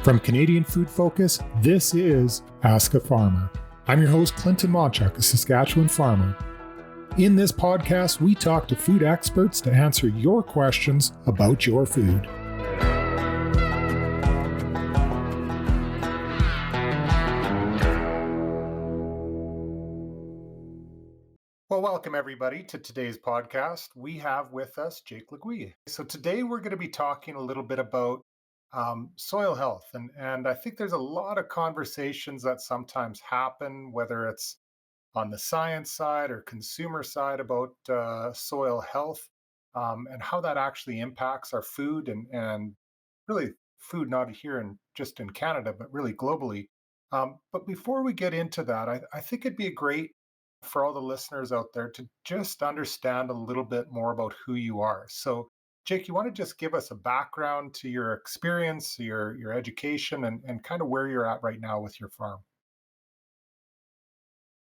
From Canadian Food Focus, this is Ask a Farmer. I'm your host, Clinton Monchuk, a Saskatchewan farmer. In this podcast, we talk to food experts to answer your questions about your food. Well, welcome everybody to today's podcast. We have with us Jake Legui. So today we're going to be talking a little bit about soil health. And I think there's a lot of conversations that sometimes happen, whether it's on the science side or consumer side about soil health and how that actually impacts our food and really food not here in just in Canada, but really globally. But before we get into that, I think it'd be a great for all the listeners out there to just understand a little bit more about who you are. So, Jake, you want to just give us a background to your experience, your education, and kind of where you're at right now with your farm?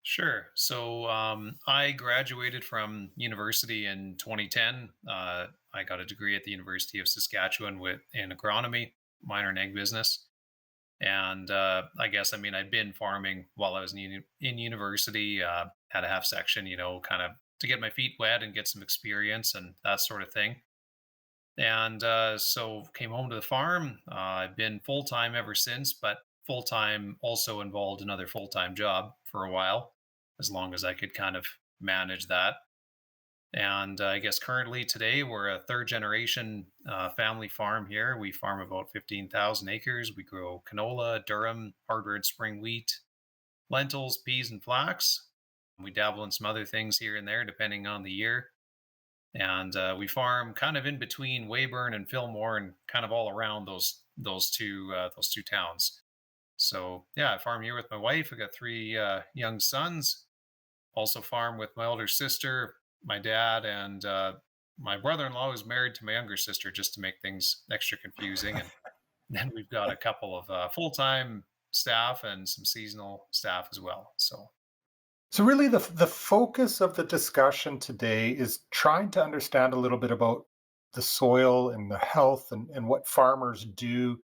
Sure. I graduated from university in 2010. I got a degree at the University of Saskatchewan in agronomy, minor in ag business. And I'd been farming while I was in university, had a half section, kind of to get my feet wet and get some experience and that sort of thing. And so came home to the farm. I've been full time ever since, but full time also involved another full time job for a while, as long as I could kind of manage that. And I guess currently today we're a third generation family farm here. We farm about 15,000 acres. We grow canola, durum, hard spring wheat, lentils, peas, and flax. We dabble in some other things here and there depending on the year. And we farm kind of in between Weyburn and Fillmore, and kind of all around those two towns. So yeah, I farm here with my wife. I got three young sons. Also farm with my older sister, my dad, and my brother-in-law is married to my younger sister, just to make things extra confusing. And then we've got a couple of full-time staff and some seasonal staff as well. So So really the focus of the discussion today is trying to understand a little bit about the soil and the health and what farmers do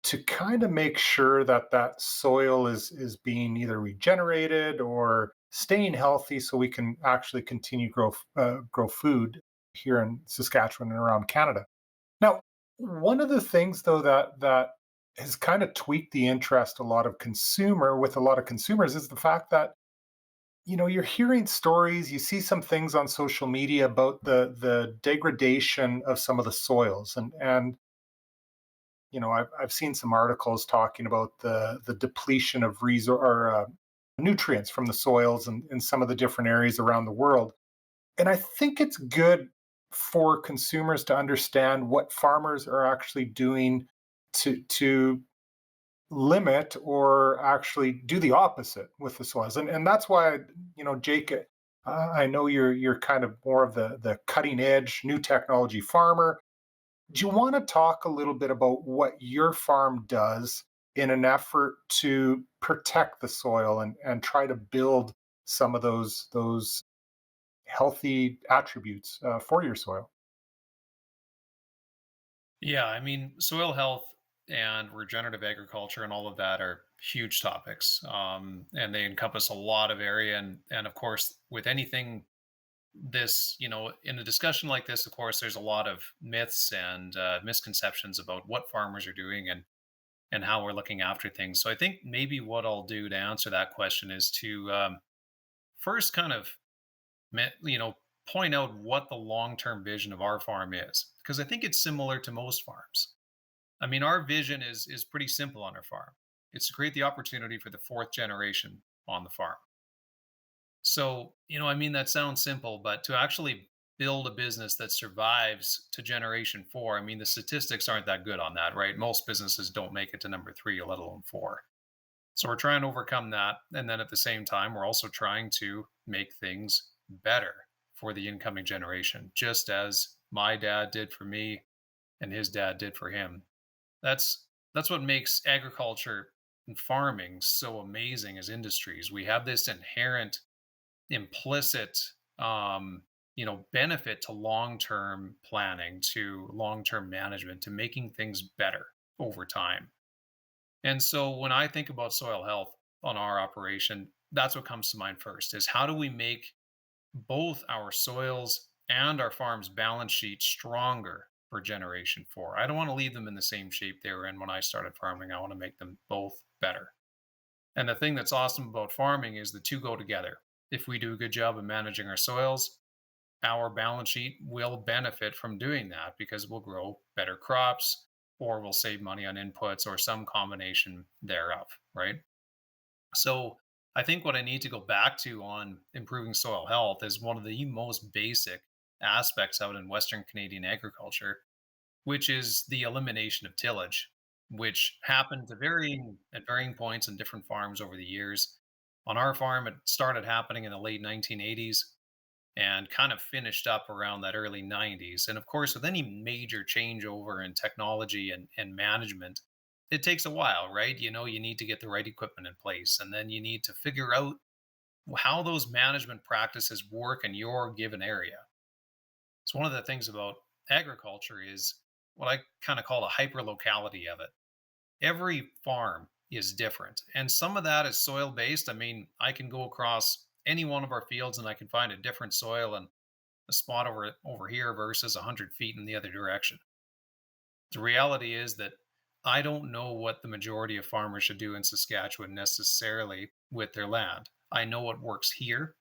to kind of make sure that that soil is being either regenerated or staying healthy so we can actually continue grow food here in Saskatchewan and around Canada. Now, one of the things though that has kind of tweaked the interest a lot of consumers is the fact that you're hearing stories, you see some things on social media about the degradation of some of the soils and I've seen some articles talking about the depletion of nutrients from the soils and in some of the different areas around the world. And I think it's good for consumers to understand what farmers are actually doing to limit or actually do the opposite with the soils. And that's why, Jake, I know you're kind of more of the cutting edge new technology farmer. Do you want to talk a little bit about what your farm does in an effort to protect the soil and try to build some of those healthy attributes for your soil? yeah, I mean, soil health and regenerative agriculture and all of that are huge topics, and they encompass a lot of area. And of course, with anything this, in a discussion like this, of course, there's a lot of myths and misconceptions about what farmers are doing and how we're looking after things. So I think maybe what I'll do to answer that question is to first kind of point out what the long-term vision of our farm is, because I think it's similar to most farms. I mean, our vision is pretty simple on our farm. It's to create the opportunity for the fourth generation on the farm. So, I mean, that sounds simple, but to actually build a business that survives to generation four, I mean, the statistics aren't that good on that, right? Most businesses don't make it to number three, let alone four. So we're trying to overcome that. And then at the same time, we're also trying to make things better for the incoming generation, just as my dad did for me and his dad did for him. That's what makes agriculture and farming so amazing as industries. We have this inherent implicit benefit to long-term planning, to long-term management, to making things better over time. And so when I think about soil health on our operation, that's what comes to mind first is how do we make both our soils and our farm's balance sheet stronger for generation four? I don't want to leave them in the same shape they were in when I started farming. I want to make them both better. And the thing that's awesome about farming is the two go together. If we do a good job of managing our soils, our balance sheet will benefit from doing that because we'll grow better crops or we'll save money on inputs or some combination thereof, right? So I think what I need to go back to on improving soil health is one of the most basic aspects out in Western Canadian agriculture, which is the elimination of tillage, which happened to varying at varying points in different farms over the years. On our farm, it started happening in the late 1980s and kind of finished up around that early 90s. And of course, with any major changeover in technology and management, it takes a while, right? You know, you need to get the right equipment in place, and then you need to figure out how those management practices work in your given area. So one of the things about agriculture is what I kind of call a hyper locality of it. Every farm is different, and some of that is soil based. I mean, I can go across any one of our fields and I can find a different soil and a spot over here versus 100 feet in the other direction. The reality is that I don't know what the majority of farmers should do in Saskatchewan necessarily with their land. I know what works here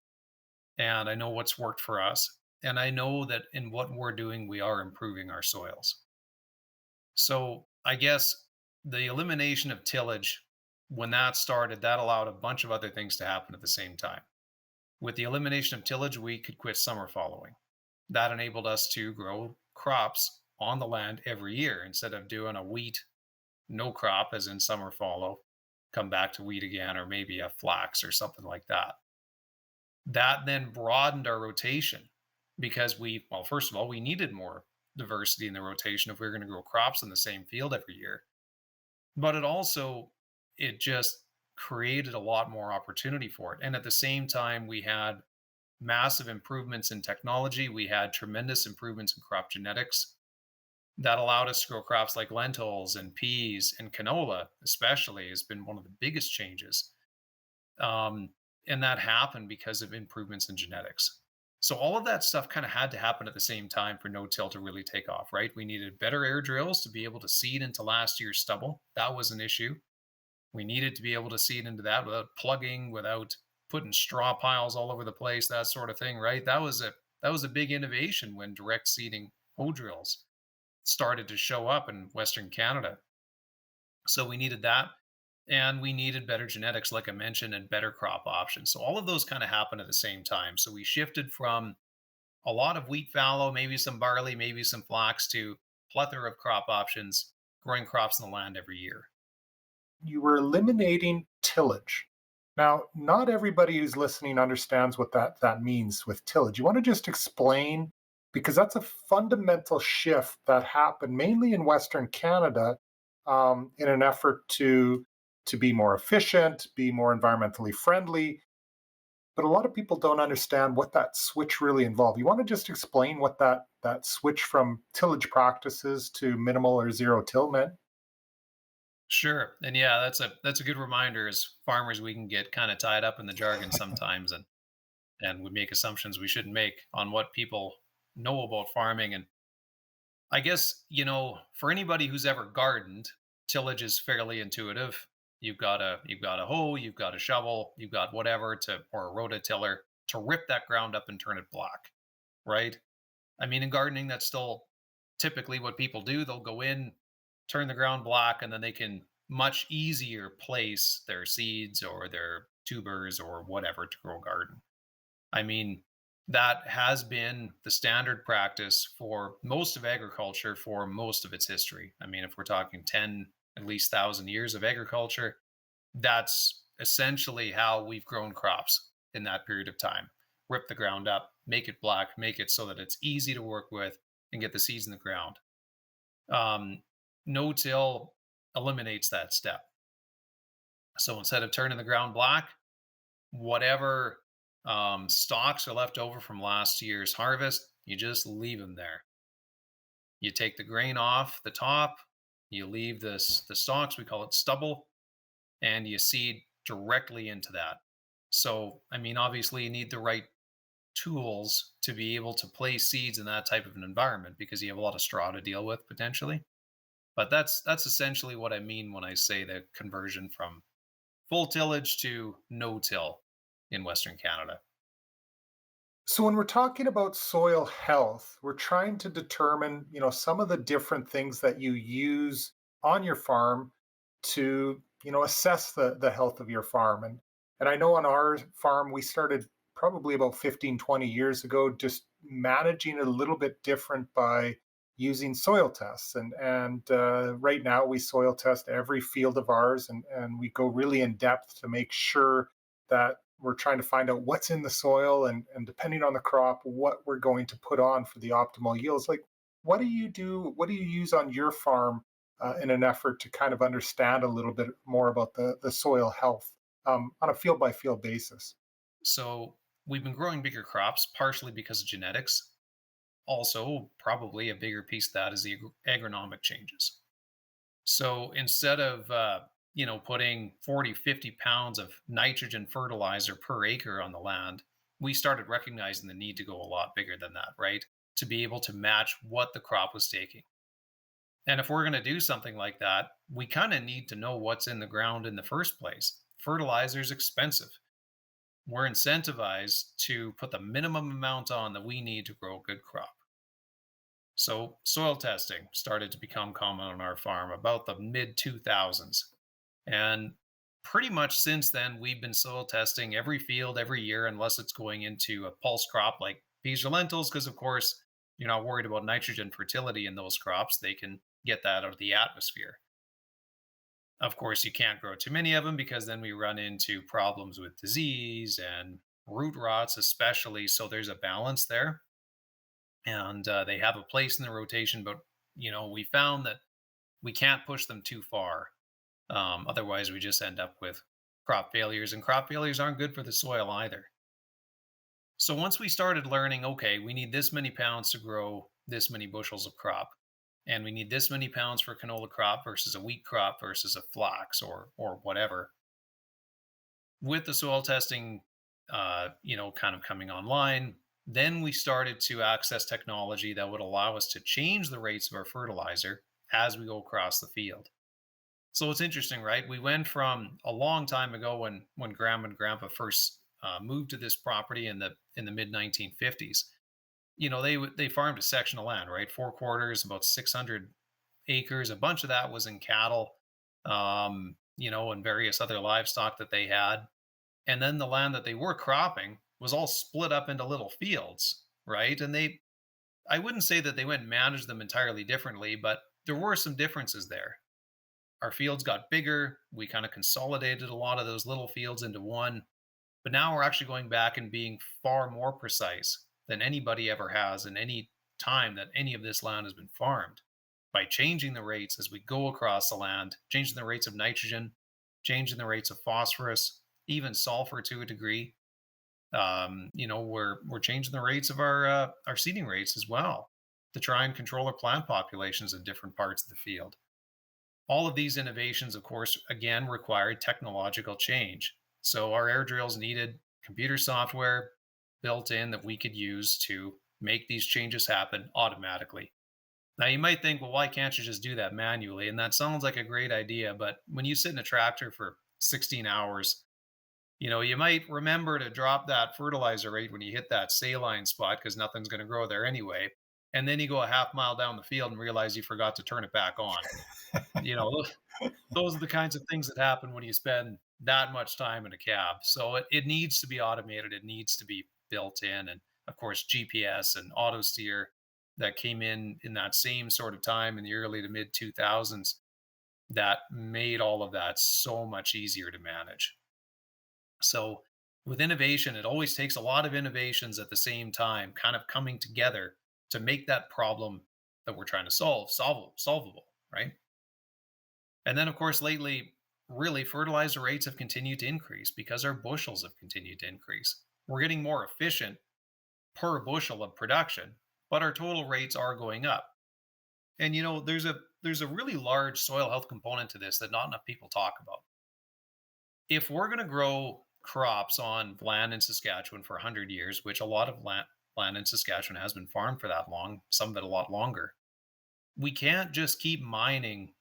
and I know what's worked for us. And I know that in what we're doing, we are improving our soils. So I guess the elimination of tillage, when that started, that allowed a bunch of other things to happen at the same time. With the elimination of tillage, we could quit summer following. That enabled us to grow crops on the land every year instead of doing a wheat no crop, as in summer follow, come back to wheat again, or maybe a flax or something like that. That then broadened our rotation because well, first of all, we needed more diversity in the rotation if we were going to grow crops in the same field every year. But it just created a lot more opportunity for it. And at the same time, we had massive improvements in technology. We had tremendous improvements in crop genetics that allowed us to grow crops like lentils and peas and canola, especially, has been one of the biggest changes. Um, and that happened because of improvements in genetics. So all of that stuff kind of had to happen at the same time for no-till to really take off, right? We needed better air drills to be able to seed into last year's stubble. That was an issue. We needed to be able to seed into that without plugging, without putting straw piles all over the place, that sort of thing, right? That was a big innovation when direct seeding hoe drills started to show up in Western Canada. So we needed that. And we needed better genetics, like I mentioned, and better crop options. So all of those kind of happened at the same time. So we shifted from a lot of wheat fallow, maybe some barley, maybe some flax, to plethora of crop options, growing crops in the land every year. You were eliminating tillage. Now, not everybody who's listening understands what that means with tillage. You want to just explain, because that's a fundamental shift that happened mainly in Western Canada, in an effort to be more efficient, be more environmentally friendly. But a lot of people don't understand what that switch really involved. You want to just explain what that switch from tillage practices to minimal or zero till meant? Sure. And yeah, that's a good reminder. As farmers, we can get kind of tied up in the jargon sometimes and we make assumptions we shouldn't make on what people know about farming. And I guess, for anybody who's ever gardened, tillage is fairly intuitive. You've got a hoe, you've got a shovel, you've got whatever to or a rototiller to rip that ground up and turn it black, right? I mean, in gardening, that's still typically what people do. They'll go in, turn the ground black, and then they can much easier place their seeds or their tubers or whatever to grow garden. I mean, that has been the standard practice for most of agriculture for most of its history. I mean, if we're talking 10 at least 1,000 years of agriculture, that's essentially how we've grown crops in that period of time. Rip the ground up, make it black, make it so that it's easy to work with and get the seeds in the ground. Um, no till eliminates that step. So instead of turning the ground black, whatever stalks are left over from last year's harvest, you just leave them there. You take the grain off the top, you leave the stalks, we call it stubble, and you seed directly into that. So, I mean, obviously, you need the right tools to be able to place seeds in that type of an environment because you have a lot of straw to deal with potentially. But that's essentially what I mean when I say the conversion from full tillage to no till in Western Canada. So when we're talking about soil health, we're trying to determine, some of the different things that you use on your farm to, assess the health of your farm. And I know on our farm we started probably about 15, 20 years ago, just managing it a little bit different by using soil tests. And right now we soil test every field of ours, and we go really in depth to make sure that we're trying to find out what's in the soil, and depending on the crop, what we're going to put on for the optimal yields. Like, what do you do? What do you use on your farm in an effort to kind of understand a little bit more about the soil health on a field by field basis? So we've been growing bigger crops partially because of genetics. Also, probably a bigger piece of that is the agronomic changes. So instead of putting 40, 50 pounds of nitrogen fertilizer per acre on the land, we started recognizing the need to go a lot bigger than that, right? To be able to match what the crop was taking. And if we're going to do something like that, we kind of need to know what's in the ground in the first place. Fertilizer is expensive. We're incentivized to put the minimum amount on that we need to grow a good crop. So soil testing started to become common on our farm about the mid 2000s. And pretty much since then, we've been soil testing every field every year, unless it's going into a pulse crop like peas or lentils, because of course, you're not worried about nitrogen fertility in those crops. They can get that out of the atmosphere. Of course, you can't grow too many of them because then we run into problems with disease and root rots, especially. So there's a balance there, and they have a place in the rotation. But we found that we can't push them too far. Otherwise, we just end up with crop failures, and crop failures aren't good for the soil either. So once we started learning, okay, we need this many pounds to grow this many bushels of crop, and we need this many pounds for canola crop versus a wheat crop versus a flax or whatever. With the soil testing, kind of coming online, then we started to access technology that would allow us to change the rates of our fertilizer as we go across the field. So it's interesting, right? We went from a long time ago when grandma and grandpa first moved to this property in the mid 1950s. They farmed a section of land, right? Four quarters, about 600 acres. A bunch of that was in cattle, and various other livestock that they had. And then the land that they were cropping was all split up into little fields, right? And I wouldn't say that they went and managed them entirely differently, but there were some differences there. Our fields got bigger. We kind of consolidated a lot of those little fields into one. But now we're actually going back and being far more precise than anybody ever has in any time that any of this land has been farmed by changing the rates as we go across the land, changing the rates of nitrogen, changing the rates of phosphorus, even sulfur to a degree. We're changing the rates of our seeding rates as well to try and control our plant populations in different parts of the field. All of these innovations, of course, again required technological change. So our air drills needed computer software built in that we could use to make these changes happen automatically. Now, you might think, well, why can't you just do that manually? And that sounds like a great idea. But when you sit in a tractor for 16 hours, you might remember to drop that fertilizer rate when you hit that saline spot because nothing's going to grow there anyway. And then you go a half mile down the field and realize you forgot to turn it back on. You know, those are the kinds of things that happen when you spend that much time in a cab. So it needs to be automated. It needs to be built in. And of course, GPS and auto steer that came in that same sort of time in the early to mid 2000s that made all of that so much easier to manage. So with innovation, it always takes a lot of innovations at the same time, kind of coming together to make that problem that we're trying to solvable, right? And then, of course, lately, really, fertilizer rates have continued to increase because our bushels have continued to increase. We're getting more efficient per bushel of production, but our total rates are going up. And there's a really large soil health component to this that not enough people talk about. if we're going to grow crops on land in Saskatchewan for 100 years, which a lot of land in Saskatchewan has been farmed for that long, some of it a lot longer, we can't just keep mining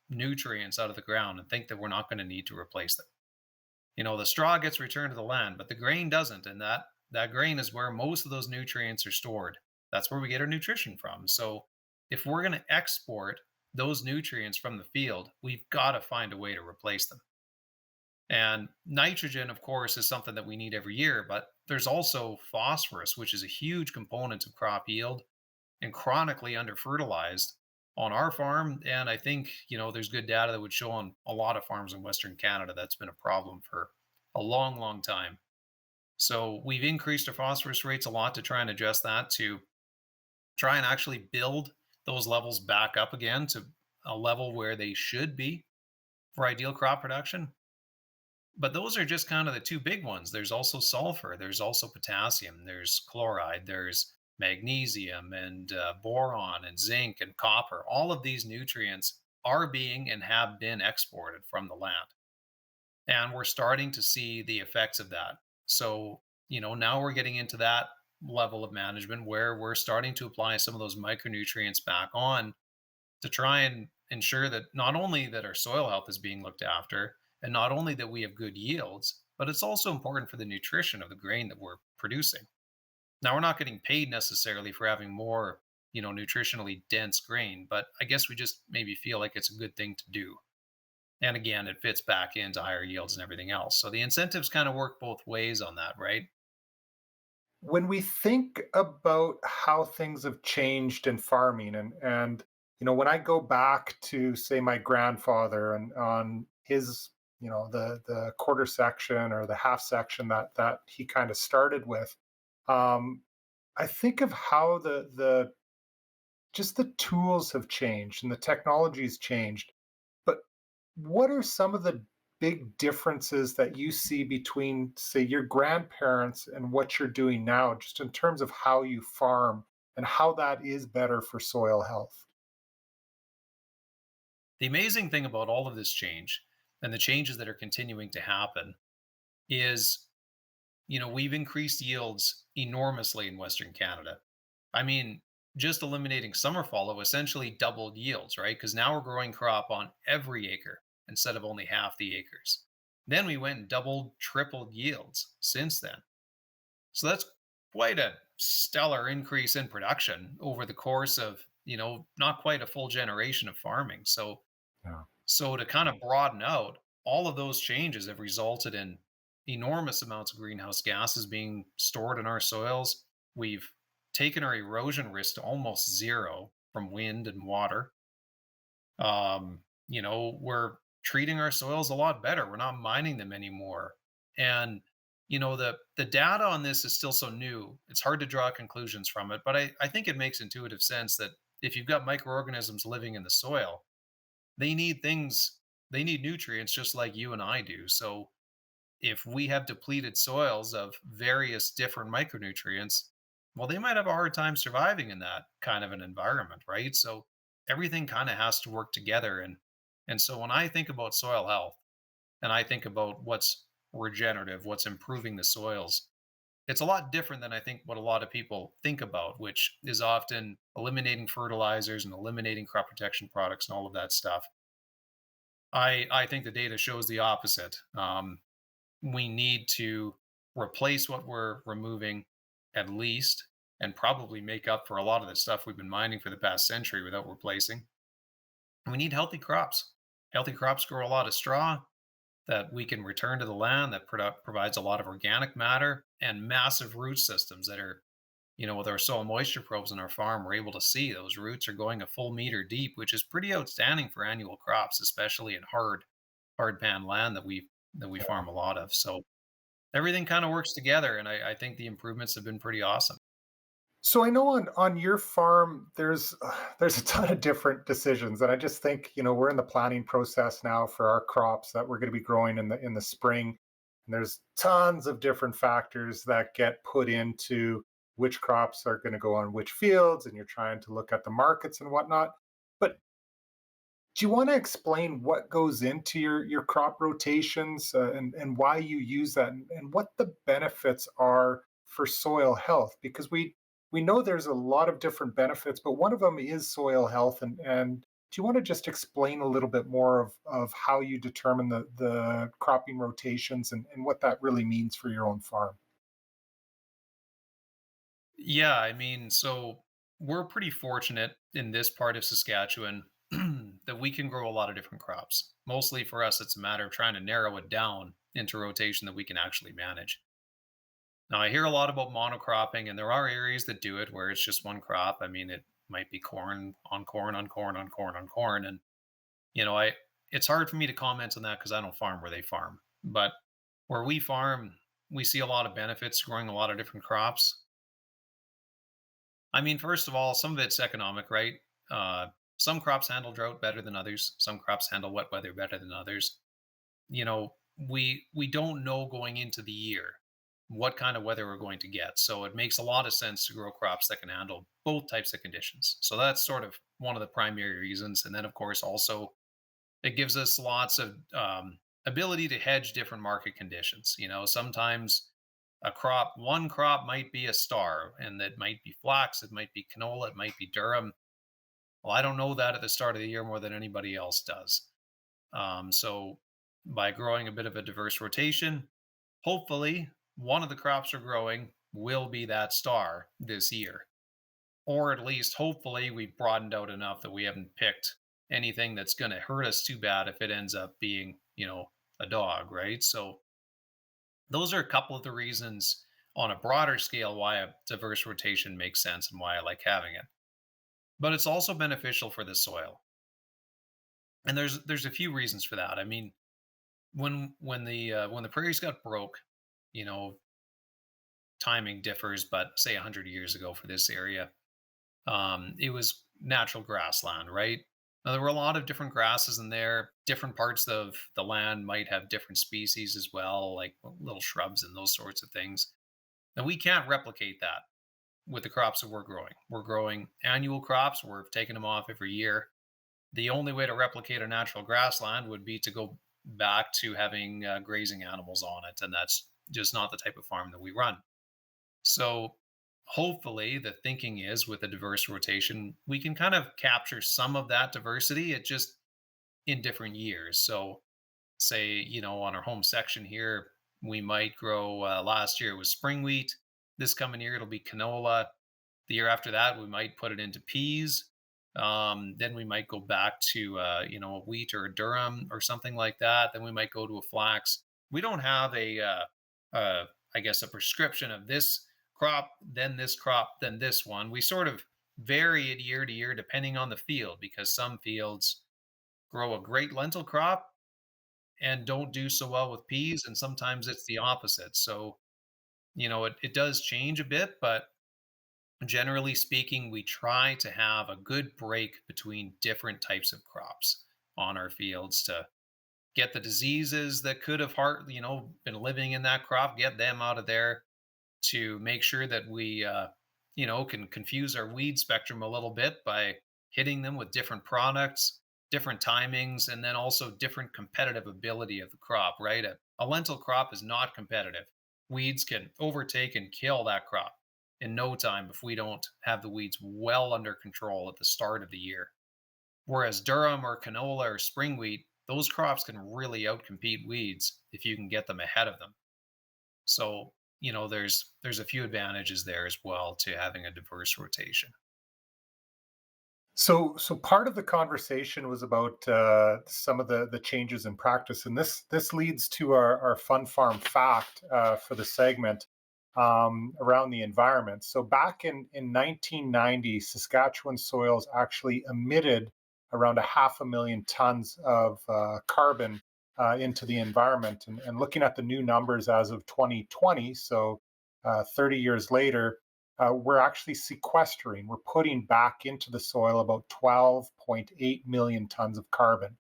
nutrients out of the ground and think that we're not going to need to replace them. The straw gets returned to the land, but the grain doesn't, and that grain is where most of those nutrients are stored. That's where we get our nutrition from. So if we're going to export those nutrients from the field, we've got to find a way to replace them. And nitrogen, of course, is something that we need every year, but there's also phosphorus, which is a huge component of crop yield and chronically under fertilized on our farm. And I think, there's good data that would show on a lot of farms in Western Canada that's been a problem for a long, long time. So we've increased our phosphorus rates a lot to try and address that, to try and actually build those levels back up again to a level where they should be for ideal crop production. But those are just kind of the two big ones. There's also sulfur, there's also potassium, there's chloride, there's magnesium and boron and zinc and copper. All of these nutrients are being and have been exported from the land. And we're starting to see the effects of that. So, now we're getting into that level of management where we're starting to apply some of those micronutrients back on to try and ensure that not only that our soil health is being looked after and not only that we have good yields, but it's also important for the nutrition of the grain that we're producing. Now, we're not getting paid necessarily for having more, nutritionally dense grain, but I guess we just maybe feel like it's a good thing to do. And again, it fits back into higher yields and everything else. So the incentives kind of work both ways on that, right? When we think about how things have changed in farming, and when I go back to, say, my grandfather and on his, the quarter section or the half section that he kind of started with, um, I think of how the just the tools have changed and the technology's changed. But what are some of the big differences that you see between, say, your grandparents and what you're doing now, just in terms of how you farm and how that is better for soil health? The amazing thing about all of this change and the changes that are continuing to happen is, we've increased yields enormously in Western Canada. I mean, just eliminating summer fallow essentially doubled yields, right? Because now we're growing crop on every acre instead of only half the acres. Then we went and doubled, tripled yields since then. So that's quite a stellar increase in production over the course of, not quite a full generation of farming. Yeah. So to kind of broaden out, all of those changes have resulted in enormous amounts of greenhouse gases being stored in our soils. We've taken our erosion risk to almost zero from wind and water. We're treating our soils a lot better. We're not mining them anymore. And the data on this is still so new. It's hard to draw conclusions from it, but I think it makes intuitive sense that if you've got microorganisms living in the soil, they need things, they need nutrients just like you and I do. So if we have depleted soils of various different micronutrients, well, they might have a hard time surviving in that kind of an environment, right? So everything kind of has to work together. And so when I think about soil health and I think about what's regenerative, what's improving the soils, it's a lot different than I think what a lot of people think about, which is often eliminating fertilizers and eliminating crop protection products and all of that stuff. I think the data shows the opposite. We need to replace what we're removing at least, and probably make up for a lot of the stuff we've been mining for the past century without replacing. And we need healthy crops. Healthy crops grow a lot of straw that we can return to the land that provides a lot of organic matter and massive root systems that are, with our soil moisture probes on our farm, we're able to see those roots are going a full meter deep, which is pretty outstanding for annual crops, especially in hard pan land that we farm a lot of. So everything kind of works together, and I think the improvements have been pretty awesome. So I know on your farm there's a ton of different decisions, and I just think, we're in the planning process now for our crops that we're going to be growing in the spring, and there's tons of different factors that get put into which crops are going to go on which fields, and you're trying to look at the markets and whatnot. But Do you want to explain what goes into your crop rotations, and why you use that, and what the benefits are for soil health? Because we know there's a lot of different benefits, but one of them is soil health. And do you want to just explain a little bit more of how you determine the cropping rotations, and what that really means for your own farm? Yeah, I mean, so we're pretty fortunate in this part of Saskatchewan that we can grow a lot of different crops. Mostly for us, it's a matter of trying to narrow it down into rotation that we can actually manage. Now, I hear a lot about monocropping, and there are areas that do it where it's just one crop. I mean, it might be corn on corn on corn on corn on corn, and you know, I it's hard for me to comment on that because I don't farm where they farm. But where we farm, we see a lot of benefits growing a lot of different crops. I mean, first of all, some of it's economic, right? Some crops handle drought better than others. Some crops handle wet weather better than others. You know, we don't know going into the year what kind of weather we're going to get. So it makes a lot of sense to grow crops that can handle both types of conditions. So that's sort of one of the primary reasons. And then, of course, also it gives us lots of ability to hedge different market conditions. You know, sometimes one crop might be a star, and that might be flax, it might be canola, it might be durum. Well, I don't know that at the start of the year more than anybody else does. So by growing a bit of a diverse rotation, hopefully one of the crops we're growing will be that star this year. Or at least hopefully we've broadened out enough that we haven't picked anything that's going to hurt us too bad if it ends up being, a dog, right? So those are a couple of the reasons on a broader scale why a diverse rotation makes sense and why I like having it. But it's also beneficial for the soil. And there's a few reasons for that. I mean, when the prairies got broke, you know, timing differs, but say 100 years ago for this area, it was natural grassland, right? Now, there were a lot of different grasses in there. Different parts of the land might have different species as well, like little shrubs and those sorts of things. Now, we can't replicate that with the crops that we're growing. We're growing annual crops, we're taking them off every year. The only way to replicate a natural grassland would be to go back to having grazing animals on it. And that's just not the type of farm that we run. So hopefully the thinking is with a diverse rotation, we can kind of capture some of that diversity. It just in different years. So say, on our home section here, we might grow last year it was spring wheat. This coming year it'll be canola. The year after that we might put it into peas. Then we might go back to a wheat or a durum or something like that. Then we might go to a flax. We don't have uh, I guess a prescription of this crop, then this one. We sort of vary it year to year depending on the field because some fields grow a great lentil crop and don't do so well with peas, and sometimes it's the opposite. So, it does change a bit, but generally speaking, we try to have a good break between different types of crops on our fields to get the diseases that could have been living in that crop, get them out of there to make sure that we, can confuse our weed spectrum a little bit by hitting them with different products, different timings, and then also different competitive ability of the crop, right? A lentil crop is not competitive. Weeds can overtake and kill that crop in no time if we don't have the weeds well under control at the start of the year. Whereas durum or canola or spring wheat, those crops can really outcompete weeds if you can get them ahead of them. So, there's a few advantages there as well to having a diverse rotation. So part of the conversation was about some of the changes in practice, and this leads to our fun farm fact for the segment around the environment. So back in 1990, Saskatchewan soils actually emitted around a half a million tons of carbon into the environment, and looking at the new numbers as of 2020, so 30 years later, we're actually sequestering, we're putting back into the soil about 12.8 million tons of carbon,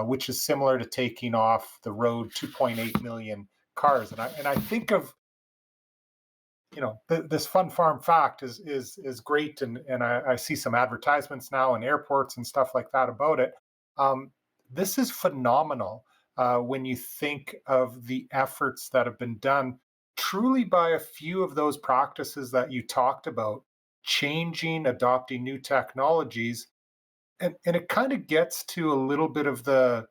which is similar to taking off the road 2.8 million cars. And I think of, this fun farm fact is great, and I see some advertisements now in airports and stuff like that about it. Um, this is phenomenal when you think of the efforts that have been done truly by a few of those practices that you talked about, changing, adopting new technologies. And it kind of gets to a little bit of the,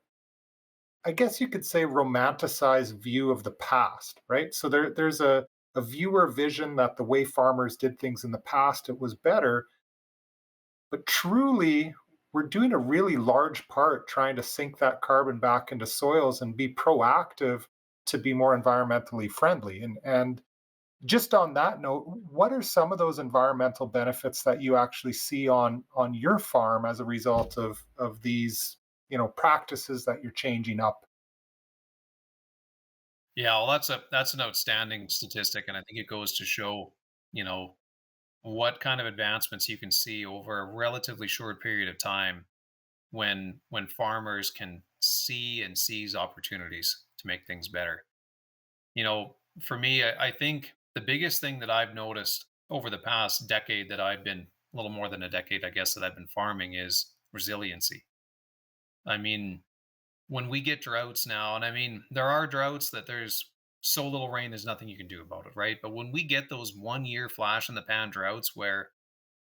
I guess you could say, romanticized view of the past, right? So there's a viewer vision that the way farmers did things in the past, it was better. But truly, we're doing a really large part trying to sink that carbon back into soils and be proactive to be more environmentally friendly. And just on that note, what are some of those environmental benefits that you actually see on your farm as a result of these, practices that you're changing up? Yeah, well, that's an outstanding statistic, and I think it goes to show, you know, what kind of advancements you can see over a relatively short period of time when farmers can see and seize opportunities to make things better. For me, I think the biggest thing that I've noticed over the past decade that I've been a little more than a decade, I guess, that I've been farming is resiliency. I mean, when we get droughts now, and I mean, there are droughts that there's so little rain, there's nothing you can do about it, right? But when we get those 1 year flash in the pan droughts where,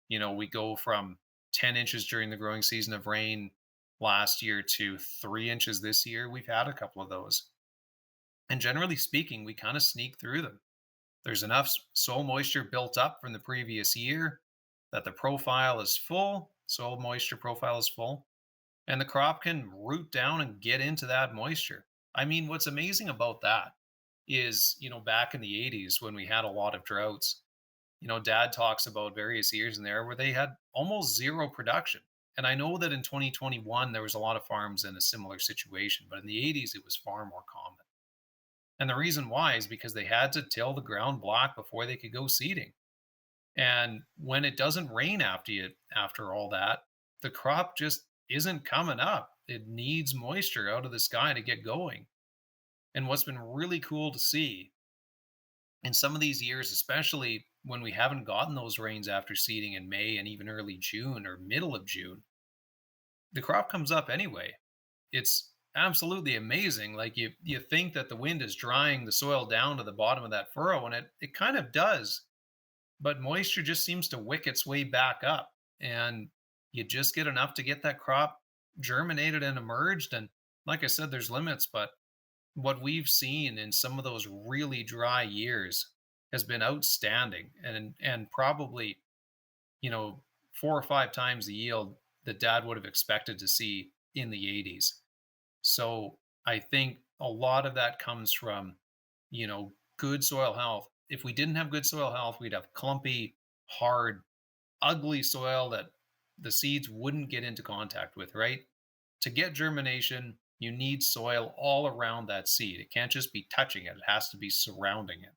we go from 10 inches during the growing season of rain last year to 3 inches this year, we've had a couple of those. And generally speaking, we kind of sneak through them. There's enough soil moisture built up from the previous year that the profile is full, soil moisture profile is full, and the crop can root down and get into that moisture. I mean, what's amazing about that is, back in the 80s when we had a lot of droughts, dad talks about various years in there where they had almost zero production. And I know that in 2021, there was a lot of farms in a similar situation, but in the 80s, it was far more common. And the reason why is because they had to till the ground black before they could go seeding. And when it doesn't rain after all that, the crop just isn't coming up. It needs moisture out of the sky to get going. And what's been really cool to see in some of these years, especially when we haven't gotten those rains after seeding in May and even early June or middle of June, the crop comes up anyway. It's absolutely amazing. Like you think that the wind is drying the soil down to the bottom of that furrow, and it kind of does, but moisture just seems to wick its way back up. And you just get enough to get that crop germinated and emerged. And like I said, there's limits, but what we've seen in some of those really dry years has been outstanding and probably, you know, 4 or 5 times the yield that dad would have expected to see in the 80s. So I think a lot of that comes from, good soil health. If we didn't have good soil health, we'd have clumpy, hard, ugly soil that the seeds wouldn't get into contact with, right? To get germination, you need soil all around that seed. It can't just be touching it, it has to be surrounding it.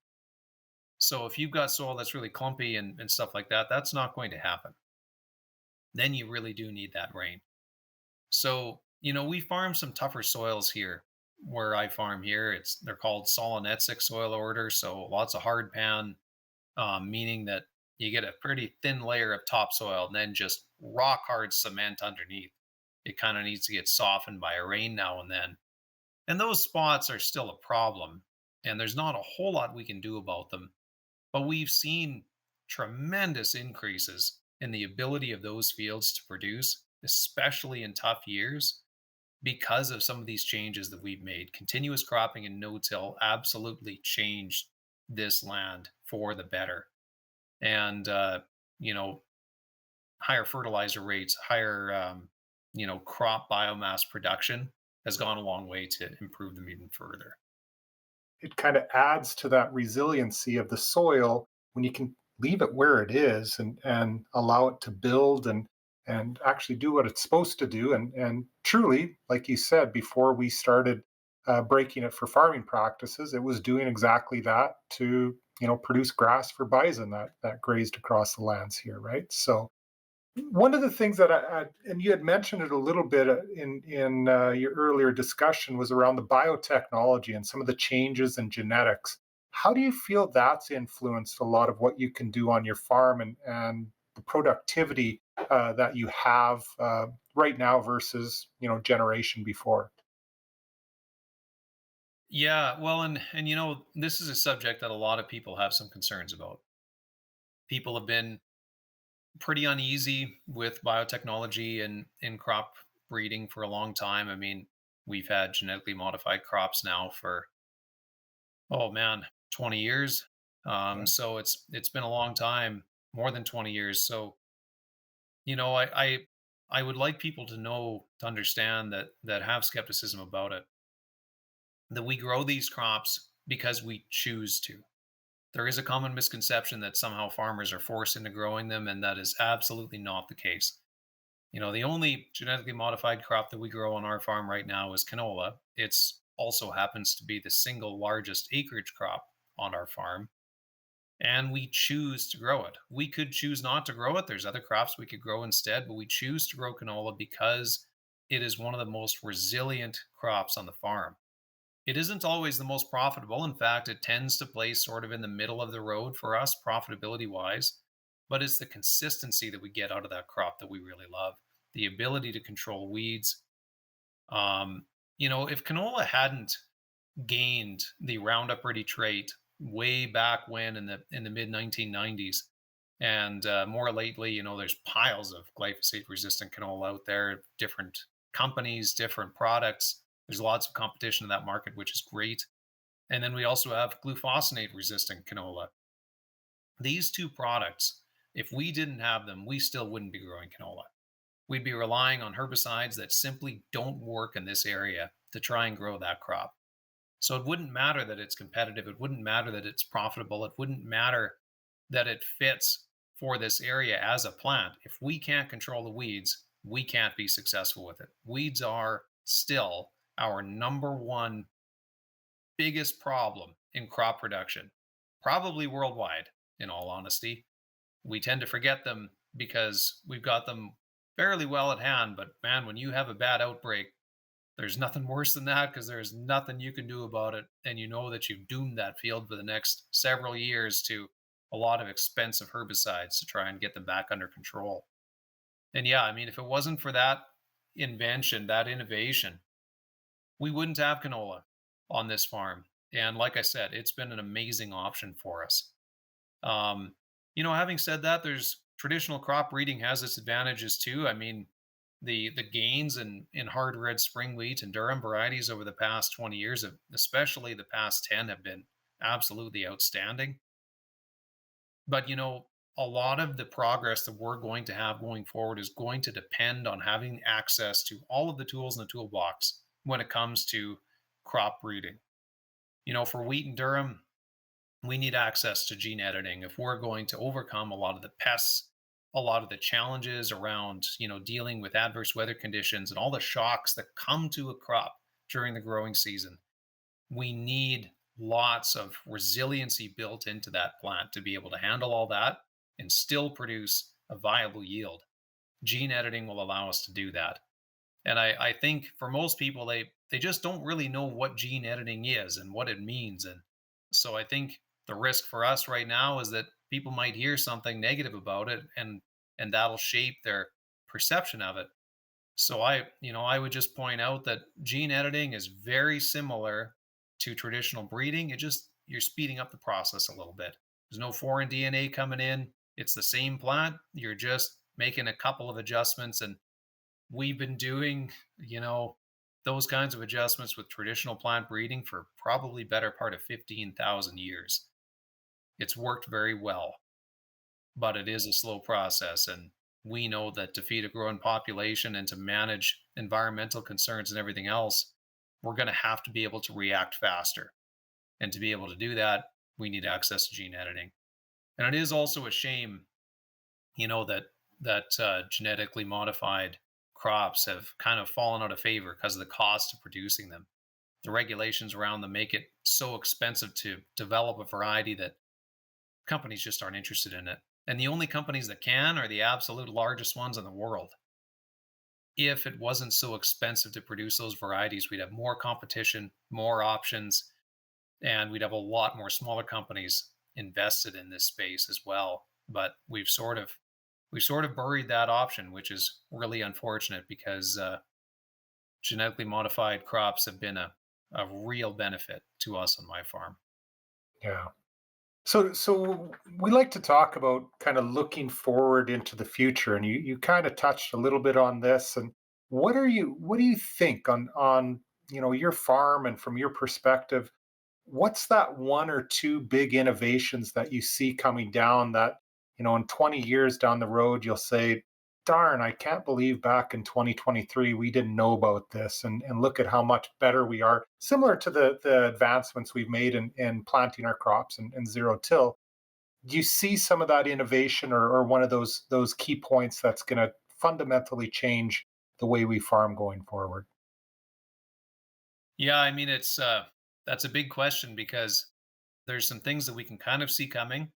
So if you've got soil that's really clumpy and stuff like that, that's not going to happen. Then you really do need that rain. So, we farm some tougher soils here where I farm here. They're called Solonetzik soil order. So lots of hard pan, meaning that you get a pretty thin layer of topsoil and then just rock hard cement underneath. It kind of needs to get softened by a rain now and then. And those spots are still a problem. And there's not a whole lot we can do about them. But we've seen tremendous increases in the ability of those fields to produce, especially in tough years, because of some of these changes that we've made. Continuous cropping and no-till absolutely changed this land for the better. And you know, higher fertilizer rates, higher crop biomass production has gone a long way to improve them even further. It kind of adds to that resiliency of the soil when you can leave it where it is and allow it to build and actually do what it's supposed to do. And truly, like you said, before we started breaking it for farming practices, it was doing exactly that to produce grass for bison that grazed across the lands here, right? So one of the things that and you had mentioned it a little bit in your earlier discussion, was around the biotechnology and some of the changes in genetics. How do you feel that's influenced a lot of what you can do on your farm, and the productivity that you have right now versus generation before. Yeah, well, and this is a subject that a lot of people have some concerns about. People have been pretty uneasy with biotechnology and in crop breeding for a long time. I mean, we've had genetically modified crops now for, oh man, 20 years. Yeah. So it's been a long time, more than 20 years. So, I would like people to know, to understand that have skepticism about it, that we grow these crops because we choose to. There is a common misconception that somehow farmers are forced into growing them, and that is absolutely not the case. The only genetically modified crop that we grow on our farm right now is canola. It's also happens to be the single largest acreage crop on our farm, and we choose to grow it. We could choose not to grow it. There's other crops we could grow instead, but we choose to grow canola because it is one of the most resilient crops on the farm. It isn't always the most profitable. In fact, it tends to place sort of in the middle of the road for us, profitability wise. But it's the consistency that we get out of that crop that we really love. The ability to control weeds. Um, if canola hadn't gained the Roundup Ready trait way back when in the mid 1990s, and more lately, there's piles of glyphosate resistant canola out there, different companies, different products. There's lots of competition in that market, which is great. And then we also have glufosinate resistant canola. These two products, if we didn't have them, we still wouldn't be growing canola. We'd be relying on herbicides that simply don't work in this area to try and grow that crop. So it wouldn't matter that it's competitive. It wouldn't matter that it's profitable. It wouldn't matter that it fits for this area as a plant. If we can't control the weeds, we can't be successful with it. Weeds are still our number one biggest problem in crop production, probably worldwide, in all honesty. We tend to forget them because we've got them fairly well at hand. But man, when you have a bad outbreak, there's nothing worse than that because there's nothing you can do about it. And you know that you've doomed that field for the next several years to a lot of expensive herbicides to try and get them back under control. And yeah, I mean, if it wasn't for that invention, that innovation, we wouldn't have canola on this farm. And like I said, it's been an amazing option for us. Um, Having said that, there's traditional crop breeding has its advantages too. I mean, the gains in hard red spring wheat and durum varieties over the past 20 years, especially the past 10, have been absolutely outstanding. But a lot of the progress that we're going to have going forward is going to depend on having access to all of the tools in the toolbox when it comes to crop breeding. For wheat and durum, we need access to gene editing if we're going to overcome a lot of the pests, a lot of the challenges around dealing with adverse weather conditions and all the shocks that come to a crop during the growing season. We need lots of resiliency built into that plant to be able to handle all that and still produce a viable yield. Gene editing will allow us to do that. And I think for most people, they just don't really know what gene editing is and what it means. And so I think the risk for us right now is that people might hear something negative about it, and that'll shape their perception of it. So I would just point out that gene editing is very similar to traditional breeding. It just you're speeding up the process a little bit. There's no foreign DNA coming in. It's the same plant. You're just making a couple of adjustments, and we've been doing, you know, those kinds of adjustments with traditional plant breeding for probably better part of 15,000 years. It's worked very well, but it is a slow process. And we know that to feed a growing population and to manage environmental concerns and everything else, we're going to have to be able to react faster. And to be able to do that, we need access to gene editing. And it is also a shame, that genetically modified crops have kind of fallen out of favor because of the cost of producing them. The regulations around them make it so expensive to develop a variety that companies just aren't interested in it. And the only companies that can are the absolute largest ones in the world. If it wasn't so expensive to produce those varieties, we'd have more competition, more options, and we'd have a lot more smaller companies invested in this space as well. But we sort of buried that option, which is really unfortunate because genetically modified crops have been a real benefit to us on my farm. Yeah. So we like to talk about kind of looking forward into the future, and you kind of touched a little bit on this. And what do you think on your farm and from your perspective? What's that one or two big innovations that you see coming down that, in 20 years down the road, you'll say, darn, I can't believe back in 2023 we didn't know about this, and look at how much better we are, similar to the advancements we've made in planting our crops and zero till. Do you see some of that innovation or one of those key points that's going to fundamentally change the way we farm going forward? Yeah, I mean it's that's a big question because there's some things that we can kind of see coming,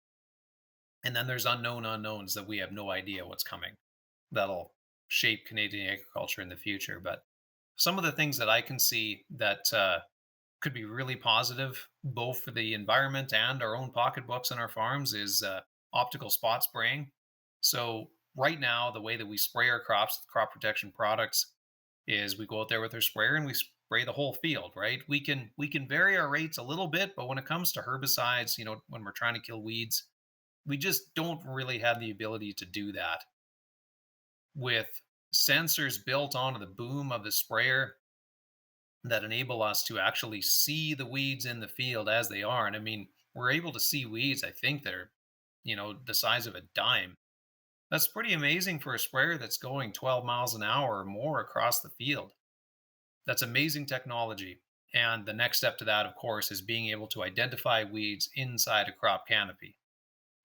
and then there's unknown unknowns that we have no idea what's coming that'll shape Canadian agriculture in the future. But some of the things that I can see that could be really positive, both for the environment and our own pocketbooks on our farms, is optical spot spraying. So right now, the way that we spray our crops with crop protection products is we go out there with our sprayer and we spray the whole field. Right? We can vary our rates a little bit, but when it comes to herbicides, when we're trying to kill weeds, we just don't really have the ability to do that with sensors built onto the boom of the sprayer that enable us to actually see the weeds in the field as they are. And I mean, we're able to see weeds, I think, that are, the size of a dime. That's pretty amazing for a sprayer that's going 12 miles an hour or more across the field. That's amazing technology. And the next step to that, of course, is being able to identify weeds inside a crop canopy.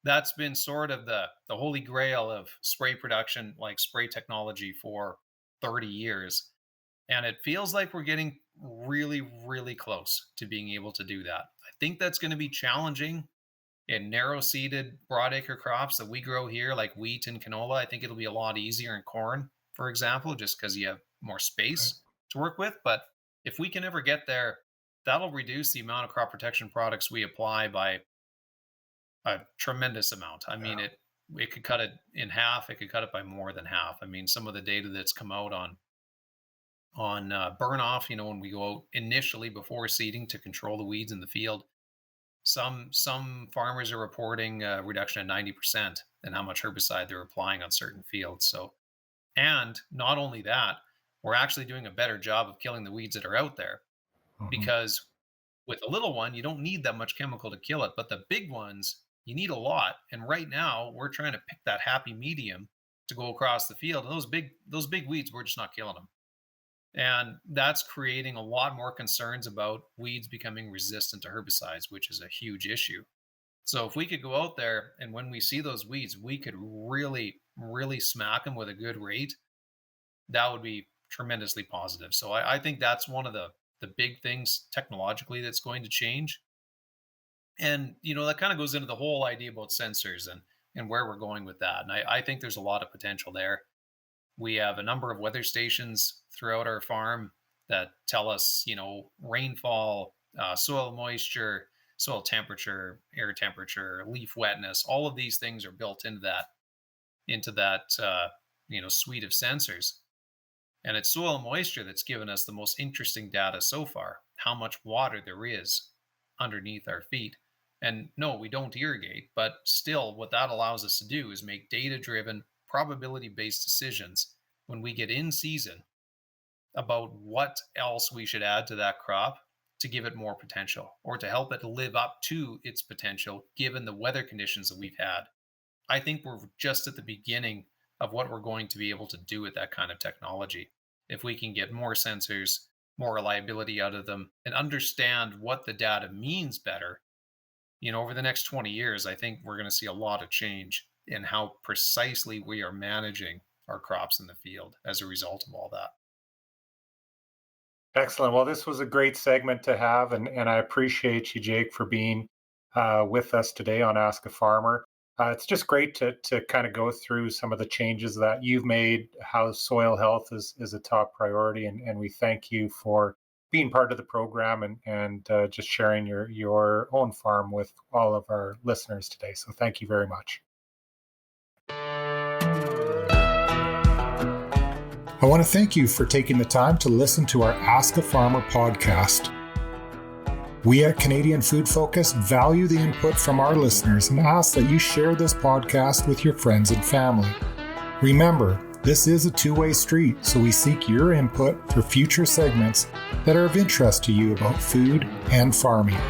That's been sort of the holy grail of spray production, like spray technology, for 30 years. And it feels like we're getting really, really close to being able to do that. I think that's going to be challenging in narrow seeded broadacre crops that we grow here, like wheat and canola. I think it'll be a lot easier in corn, for example, just because you have more Right. space to work with. But if we can ever get there, that'll reduce the amount of crop protection products we apply by a tremendous amount. I mean, Yeah. it could cut it in half. It could cut it by more than half. I mean, some of the data that's come out on burn off, when we go out initially before seeding to control the weeds in the field, some farmers are reporting a reduction of 90% in how much herbicide they're applying on certain fields. So, and not only that, we're actually doing a better job of killing the weeds that are out there, Mhm. because with a little one, you don't need that much chemical to kill it, but the big ones, you need a lot. And right now, we're trying to pick that happy medium to go across the field. And those big weeds, we're just not killing them. And that's creating a lot more concerns about weeds becoming resistant to herbicides, which is a huge issue. So if we could go out there and when we see those weeds, we could really, really smack them with a good rate, that would be tremendously positive. So I think that's one of the big things technologically that's going to change. And that kind of goes into the whole idea about sensors and where we're going with that. And I think there's a lot of potential there. We have a number of weather stations throughout our farm that tell us, rainfall, soil moisture, soil temperature, air temperature, leaf wetness. All of these things are built into that suite of sensors. And it's soil moisture that's given us the most interesting data so far. How much water there is underneath our feet. And no, we don't irrigate, but still, what that allows us to do is make data driven, probability based decisions when we get in season about what else we should add to that crop to give it more potential or to help it live up to its potential given the weather conditions that we've had. I think we're just at the beginning of what we're going to be able to do with that kind of technology. If we can get more sensors, more reliability out of them, and understand what the data means better, over the next 20 years, I think we're going to see a lot of change in how precisely we are managing our crops in the field as a result of all that. Excellent. Well, this was a great segment to have, and I appreciate you, Jake, for being with us today on Ask a Farmer. It's just great to kind of go through some of the changes that you've made, how soil health is a top priority, and we thank you for being part of the program and just sharing your own farm with all of our listeners today. So thank you very much. I want to thank you for taking the time to listen to our Ask a Farmer podcast. We at Canadian Food Focus value the input from our listeners and ask that you share this podcast with your friends and family. Remember, this is a two-way street, so we seek your input for future segments that are of interest to you about food and farming.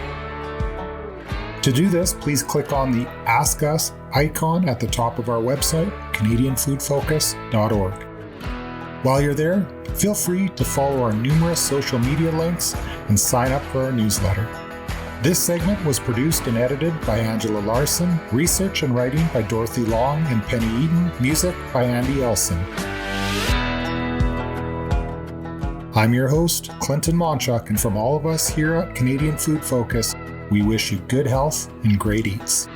To do this, please click on the Ask Us icon at the top of our website, CanadianFoodFocus.org. While you're there, feel free to follow our numerous social media links and sign up for our newsletter. This segment was produced and edited by Angela Larson, research and writing by Dorothy Long and Penny Eaton, music by Andy Elson. I'm your host, Clinton Monchuk, and from all of us here at Canadian Food Focus, we wish you good health and great eats.